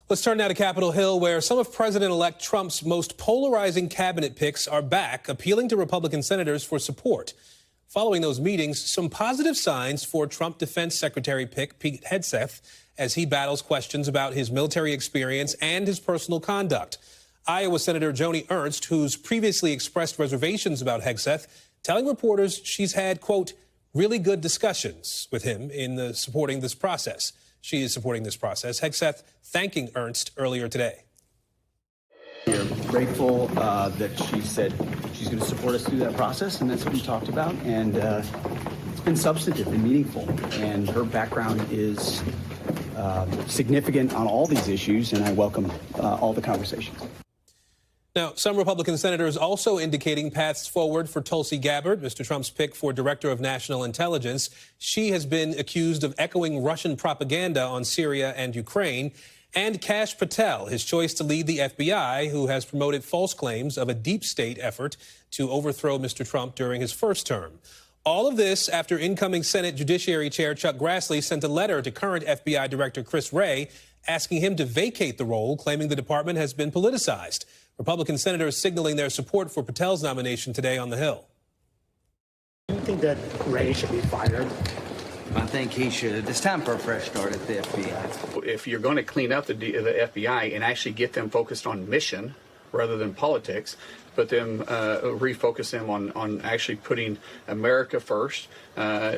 Let's turn now to Capitol Hill, where some of President-elect Trump's most polarizing cabinet picks are back, appealing to Republican senators for support. Following those meetings, some positive signs for Trump Defense Secretary pick Pete Hegseth as he battles questions about his military experience and his personal conduct. Iowa Senator Joni Ernst, who's previously expressed reservations about Hegseth, telling reporters she's had, quote, really good discussions with him in supporting this process. She is supporting this process. Hegseth thanking Ernst earlier today. We're grateful that she said she's going to support us through that process, and that's what we talked about. And it's been substantive and meaningful. And her background is significant on all these issues, and I welcome all the conversations. Now, some Republican senators also indicating paths forward for Tulsi Gabbard, Mr. Trump's pick for Director of National Intelligence. She has been accused of echoing Russian propaganda on Syria and Ukraine. And Kash Patel, his choice to lead the FBI, who has promoted false claims of a deep state effort to overthrow Mr. Trump during his first term. All of this after incoming Senate Judiciary Chair Chuck Grassley sent a letter to current FBI Director Chris Wray asking him to vacate the role, claiming the department has been politicized. Republican senators signaling their support for Patel's nomination today on the Hill. Do you think that Wray should be fired? I think he should. It's time for a fresh start at the FBI. If you're going to clean up the FBI and actually get them focused on mission rather than politics, but them refocus them on actually putting America first,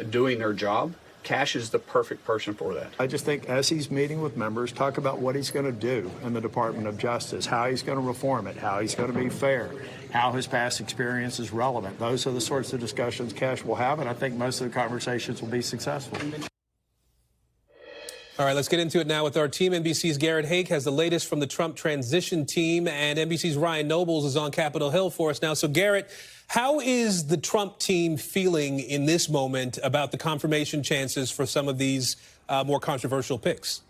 doing their job, Kash is the perfect person for that. I just think as he's meeting with members, talk about what he's going to do in the Department of Justice, how he's going to reform it, how he's going to be fair, how his past experience is relevant. Those are the sorts of discussions Kash will have, and I think most of the conversations will be successful. All right, let's get into it now with our team. NBC's Garrett Haake has the latest from the Trump transition team, and NBC's Ryan Nobles is on Capitol Hill for us now. So, Garrett, how is the Trump team feeling in this moment about the confirmation chances for some of these more controversial picks?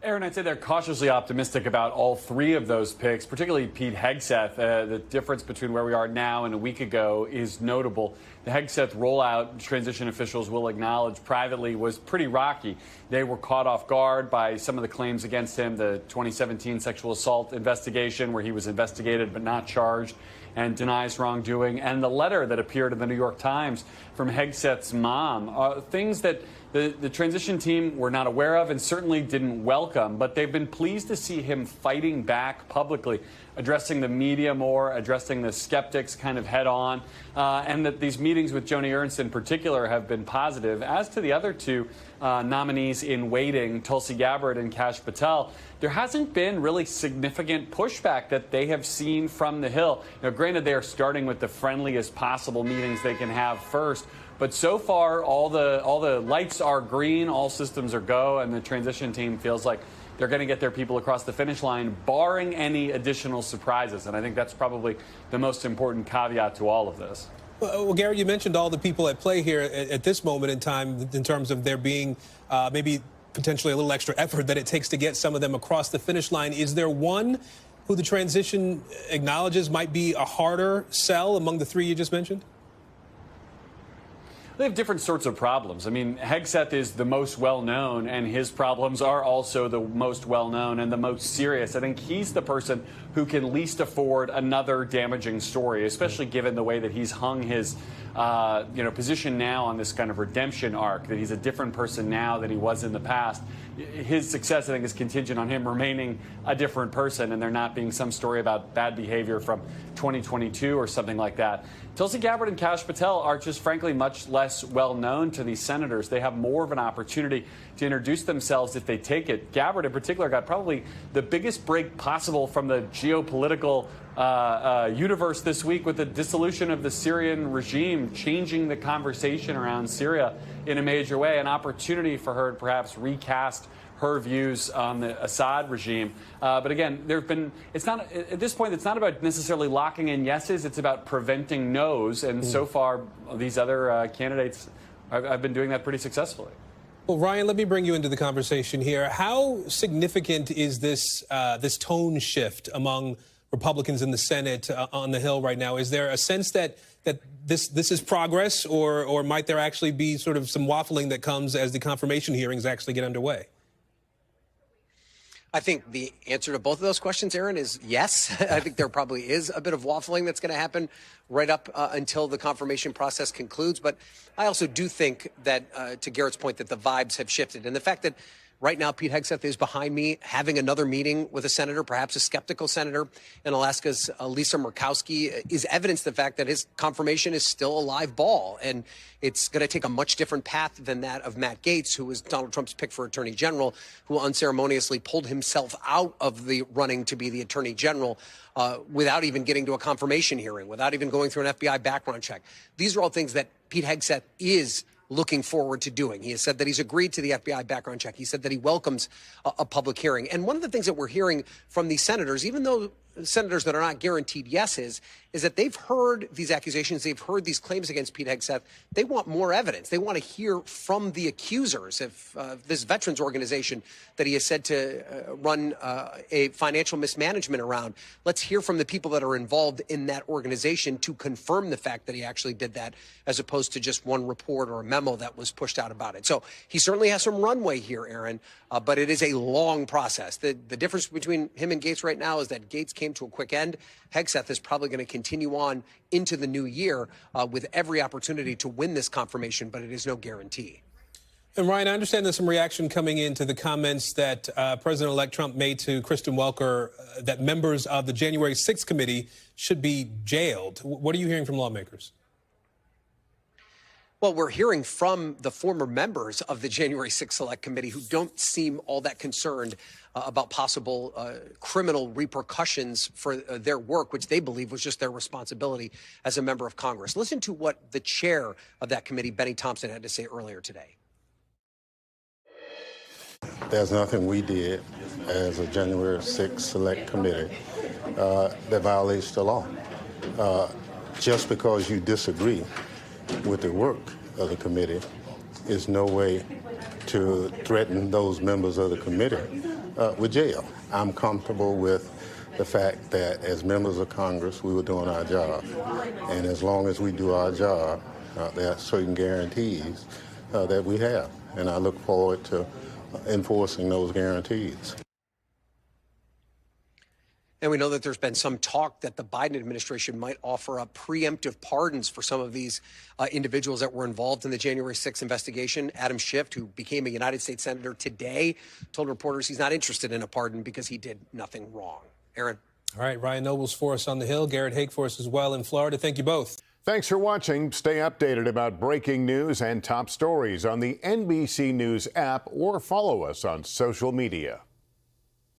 Aaron, I'd say they're cautiously optimistic about all three of those picks, particularly Pete Hegseth. The difference between where we are now and a week ago is notable. The Hegseth rollout, transition officials will acknowledge privately, was pretty rocky. They were caught off guard by some of the claims against him, the 2017 sexual assault investigation where he was investigated but not charged and denies wrongdoing, and the letter that appeared in the New York Times from Hegseth's mom, things that the transition team were not aware of and certainly didn't welcome, but they've been pleased to see him fighting back publicly, addressing the media more, addressing the skeptics kind of head on, and that these meetings with Joni Ernst in particular have been positive. As to the other two nominees in waiting, Tulsi Gabbard and Kash Patel, there hasn't been really significant pushback that they have seen from the Hill. Now, granted, they are starting with the friendliest possible meetings they can have first, but so far all the lights are green, all systems are go, and the transition team feels like they're going to get their people across the finish line, barring any additional surprises. And I think that's probably the most important caveat to all of this. Well, Garrett, you mentioned all the people at play here at this moment in time in terms of there being maybe potentially a little extra effort that it takes to get some of them across the finish line. Is there one who the transition acknowledges might be a harder sell among the three you just mentioned? They have different sorts of problems. I mean, Hegseth is the most well-known, and his problems are also the most well-known and the most serious. I think he's the person who can least afford another damaging story, especially given the way that he's hung his position now on this kind of redemption arc, that he's a different person now than he was in the past. His success, I think, is contingent on him remaining a different person and there not being some story about bad behavior from 2022 or something like that. Tulsi Gabbard and Kash Patel are just, frankly, much less well-known to these senators. They have more of an opportunity to introduce themselves if they take it. Gabbard, in particular, got probably the biggest break possible from the geopolitical universe this week with the dissolution of the Syrian regime, changing the conversation around Syria in a major way, an opportunity for her to perhaps recast her views on the Assad regime. But again, it's not, at this point, it's not about necessarily locking in yeses, it's about preventing nos. And so far, these other candidates have been doing that pretty successfully. Well, Ryan, let me bring you into the conversation here. How significant is this tone shift among Republicans in the Senate on the Hill right now? Is there a sense that this is progress, or might there actually be sort of some waffling that comes as the confirmation hearings actually get underway? I think the answer to both of those questions, Aaron, is yes. I think there probably is a bit of waffling that's going to happen right up until the confirmation process concludes. But I also do think that, to Garrett's point, that the vibes have shifted. And the fact that right now Pete Hegseth is behind me having another meeting with a senator, perhaps a skeptical senator in Alaska's Lisa Murkowski, is evidence of the fact that his confirmation is still a live ball. And it's going to take a much different path than that of Matt Gaetz, who was Donald Trump's pick for attorney general, who unceremoniously pulled himself out of the running to be the attorney general without even getting to a confirmation hearing, without even going through an FBI background check. These are all things that Pete Hegseth is looking forward to doing. He has said that he's agreed to the FBI background check. He said that he welcomes a public hearing. And one of the things that we're hearing from these senators, even though senators that are not guaranteed yeses, is that they've heard these accusations, they've heard these claims against Pete Hegseth. They want more evidence. They want to hear from the accusers. If this veterans organization that he has said to run a financial mismanagement around, let's hear from the people that are involved in that organization to confirm the fact that he actually did that, as opposed to just one report or a memo that was pushed out about it. So he certainly has some runway here, Aaron, but it is a long process. The difference between him and Gaetz right now is that Gaetz came to a quick end. Hegseth is probably going to continue on into the new year with every opportunity to win this confirmation, but it is no guarantee. And Ryan, I understand there's some reaction coming into the comments that President-elect Trump made to Kristen Welker that members of the January 6th committee should be jailed. What are you hearing from lawmakers? Well, we're hearing from the former members of the January 6th Select Committee who don't seem all that concerned about possible criminal repercussions for their work, which they believe was just their responsibility as a member of Congress. Listen to what the chair of that committee, Bennie Thompson, had to say earlier today. There's nothing we did as a January 6th Select Committee that violates the law. Just because you disagree with the work of the committee is no way to threaten those members of the committee with jail. I'm comfortable with the fact that as members of Congress, we were doing our job. And as long as we do our job, there are certain guarantees that we have. And I look forward to enforcing those guarantees. And we know that there's been some talk that the Biden administration might offer up preemptive pardons for some of these individuals that were involved in the January 6th investigation. Adam Schiff, who became a United States Senator today, told reporters he's not interested in a pardon because he did nothing wrong. Aaron. All right, Ryan Nobles for us on the Hill, Garrett Haake for us as well in Florida. Thank you both. Thanks for watching. Stay updated about breaking news and top stories on the NBC News app or follow us on social media.